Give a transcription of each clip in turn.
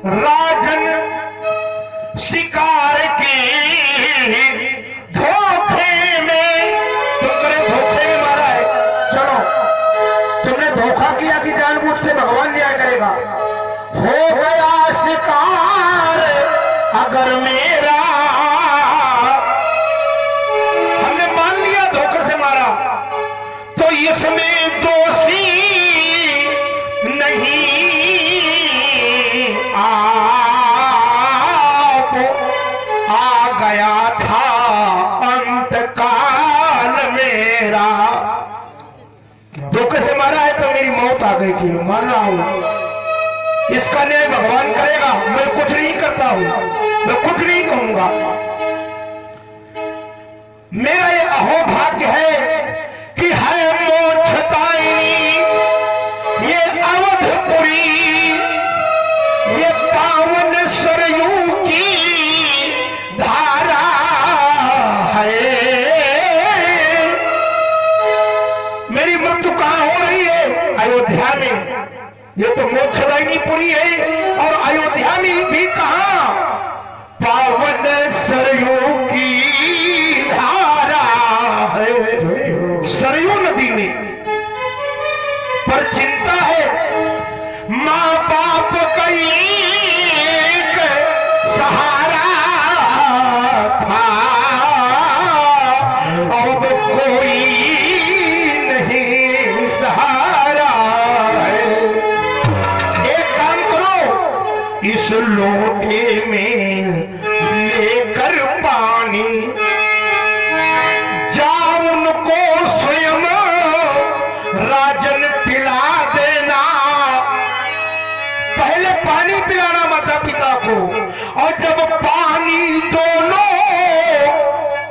राजन शिकार के धोखे में, तुमने धोखे में मारा है। चलो, तुमने धोखा किया कि जानबूझ के भगवान न्याय करेगा। हो गया शिकार अगर मेरा, हमने मान लिया धोखे से मारा, तो इसमें दोषी नहीं आप। आ गया था अंतकाल मेरा। धोखे से मारा है तो मेरी मौत आ गई थी, मान रहा हूं। इसका न्याय भगवान करेगा, मैं कुछ नहीं करता हूं, मैं कुछ नहीं कहूंगा। मेरा ये अहोभाग्य है कि है मोक्षदायिनी ये अवधपुरी, ये पावन सरयू की धारा है। मेरी मृत्यु कहां हो रही है? अयोध्या में। ये तो मोक्षदायिनी पुरी है, और अयोध्या में भी कहां? पावन सरयू की धारा है, सरयू नदी में। पर चिंता है, मां बाप का एक सहारा था, अब कोई नहीं सहारा है। एक काम करो, इस लोटे में लेकर पानी जाओ, उनको स्वयं राजन पिला देना। पहले पानी पिलाना माता पिता को, और जब पानी दोनों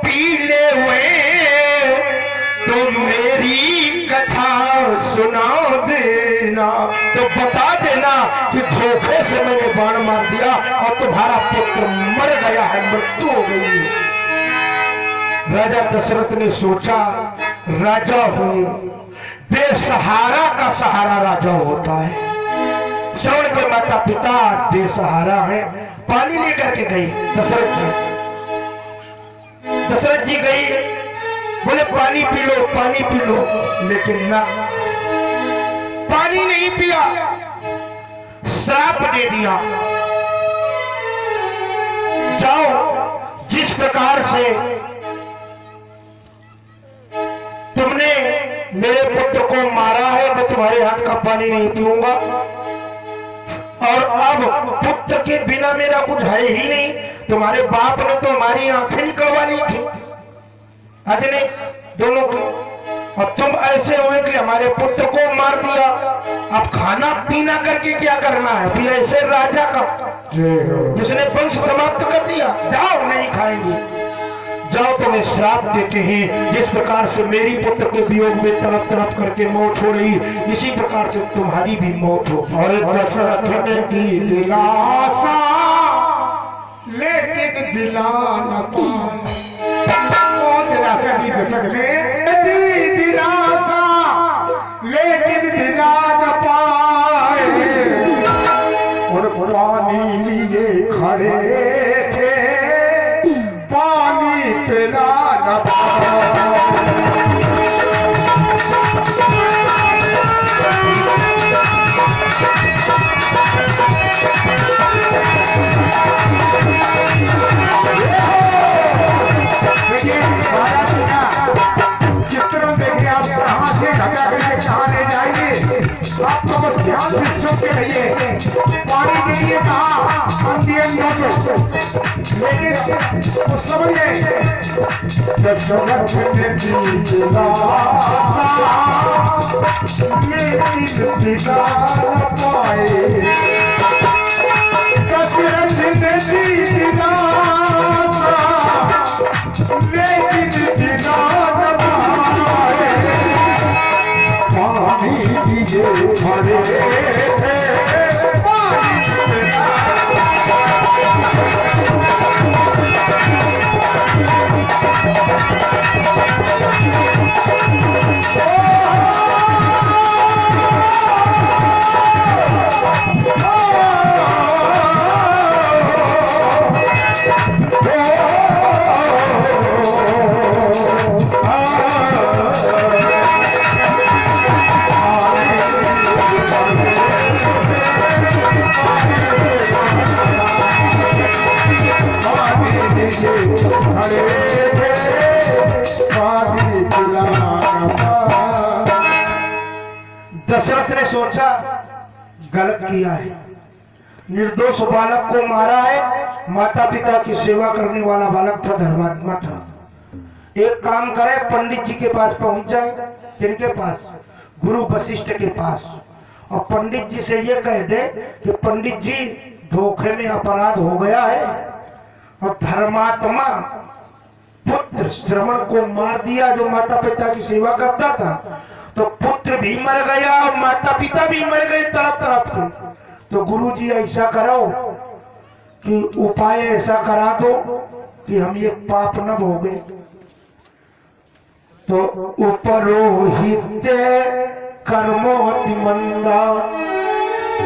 पी ले हुए तो मेरी कथा सुना देना। तो बता देना कि धोखे से मैंने बाण मार दिया और तुम्हारा पुत्र मर गया है, मृत्यु हो गई है। राजा दशरथ ने सोचा, राजा हूं, बेसहारा का सहारा राजा होता है। श्रवण के माता पिता बेसहारा है। पानी लेकर के गई दशरथ जी गई, बोले पानी पी लो, पानी पी लो, लेकिन ना, पानी नहीं पिया, श्राप दे दिया। जाओ, जिस प्रकार से तुमने मेरे पुत्र को मारा है, मैं तुम्हारे हाथ का पानी नहीं पीऊंगा, और अब पुत्र के बिना मेरा कुछ है ही नहीं। तुम्हारे बाप ने तो हमारी आंखें निकलवा ली थी, आज नहीं, दोनों की, और तुम ऐसे हुए कि हमारे पुत्र को मार दिया। अब खाना पीना करके क्या करना है? फिर ऐसे राजा का जिसने वंश समाप्त कर दिया। जाओ, नहीं खाएंगे, जाओ, तुम्हें श्राप देते हैं। जिस प्रकार से मेरी पुत्र के वियोग में तड़प तड़प करके मौत हो रही, इसी प्रकार से तुम्हारी भी मौत हो। और दशरथ ने की दिलासा, लेकिन दिला न पाया। दिलासा दी दशरथ ने, दी दिलासा, लेकिन दिला न पाए। और पानी लिए खड़े थे, पानी पिला न पाए। चित्र देखिए, आप कहां से ढका करके कहां ले जाएंगे? आपको बस ध्यान से सुनते रहिए। पानी के लिए कहा लेकिन उस समझे दशरथ ने दिलासा, लेकिन दिला न पाए। दशरथ ने दिलासा, लेकिन दिला न पाए। पानी दिए भरे थे, पानी पिला। सोचा गलत किया है, निर्दोष बालक को मारा है। माता पिता की सेवा करने वाला बालक था, धर्मात्मा था। एक काम करे, पंडित जी के पास पहुंच जाए। किनके पास? गुरु वशिष्ठ के पास। और पंडित जी से ये कह दे कि पंडित जी धोखे में अपराध हो गया है और धर्मात्मा पुत्र श्रवण को मार दिया, जो माता पिता की सेवा करता था। तो पुत्र भी मर गया और माता पिता भी मर गए तड़प तड़प के। तो गुरु जी ऐसा करो कि उपाय ऐसा करा दो कि हम ये पाप न भोगे। तो उपरोहित कर्मोति मंदा।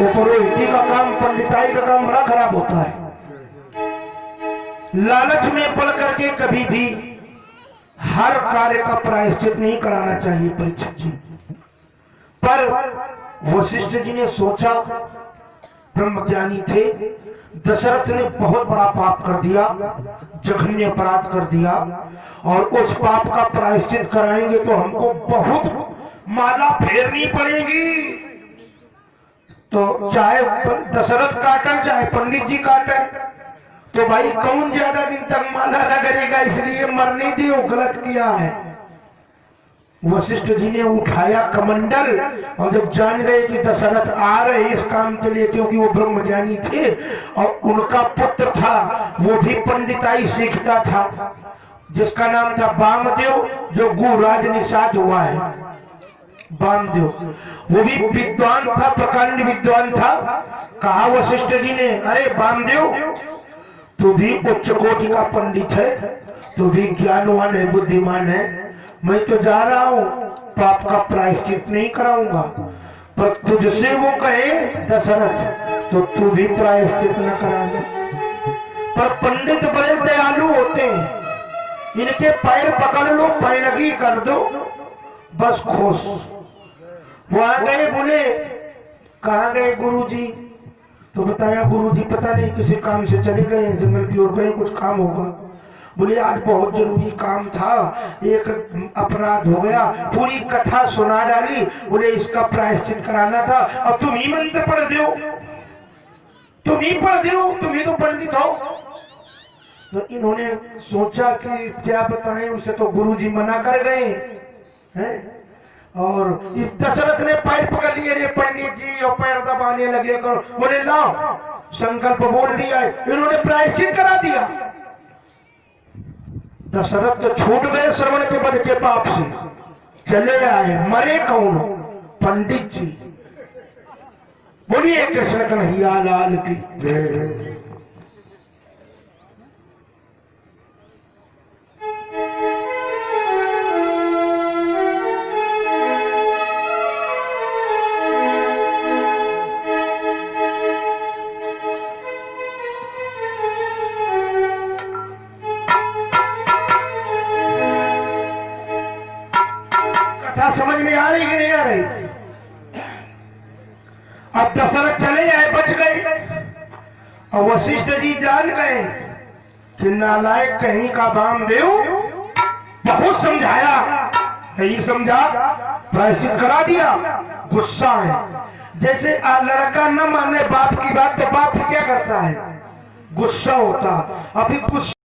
उपरोहिती का काम, पंडिताई का काम बड़ा खराब होता है। लालच में पड़ करके कभी भी हर कार्य का प्रायश्चित नहीं कराना चाहिए परीक्षित जी। पर वशिष्ठ जी ने सोचा, ब्रह्मज्ञानी थे, दशरथ ने बहुत बड़ा पाप कर दिया, जघन्य अपराध कर दिया, और उस पाप का प्रायश्चित कराएंगे तो हमको बहुत माला फेरनी पड़ेगी। तो चाहे दशरथ काटे चाहे पंडित जी काटे, तो भाई कौन ज्यादा दिन तक माला रगड़ेगा, इसलिए मरने दियो। गलत किया है। वशिष्ठ जी ने उठाया कमंडल, और जब जान गए कि दशरथ आ रहे इस काम के लिए, क्योंकि वो ब्रह्मज्ञानी थे और उनका पुत्र था, वो भी पंडिताई सीखता था, जिसका नाम था वामदेव, जो गुराज निषाद हुआ है। वामदेव वो भी विद्वान था, प्रकांड विद्वान था। कहा वशिष्ठ जी ने, अरे वामदेव तू भी उच्च कोटि का पंडित है, तू भी ज्ञानवान है, बुद्धिमान है। मैं तो जा रहा हूं, पाप का प्रायश्चित नहीं कराऊंगा, पर तुझसे वो कहे दशरथ तो तू भी प्रायश्चित न कराना। पर पंडित बड़े दयालु होते हैं, इनके पैर पकड़ लो, पैरगी कर दो, बस खुश। वहां गए, बोले कहाँ गए गुरुजी? तो बताया गुरुजी पता नहीं किसी काम से चले गए, जंगल की ओर गए, कुछ काम होगा। बोले आज बहुत जरूरी काम था, एक अपराध हो गया। पूरी कथा सुना डाली। बोले इसका प्रायश्चित कराना था, और तुम ही मंत्र पढ़ दो, तुम ही पढ़ दो, तुम ही तो पंडित हो। तो इन्होंने सोचा कि क्या बताएं, उसे तो गुरुजी मना कर गए हैं। और दशरथ ने पैर पकड़ लिए, रे पंडित जी, और पैर दबाने लगे। करो, बोले लाओ, संकल्प बोल दिया, इन्होंने प्रायश्चित करा दिया। दशरथ तो छूट गए श्रवण के बद के पाप से, चले आए। मरे कौन? पंडित जी। बोलिए कृष्ण कन्हैया लाल की जय। समझ में आ रही कि नहीं आ रही? अब दशरथ चले आए, बच गए, और वशिष्ठ जी जान गए कि नालायक कहीं का वामदेव। बहुत समझाया, नहीं समझा, प्रायश्चित करा दिया। गुस्सा है, जैसे लड़का न माने बाप की बात तो बाप क्या करता है? गुस्सा होता। अभी गुस्सा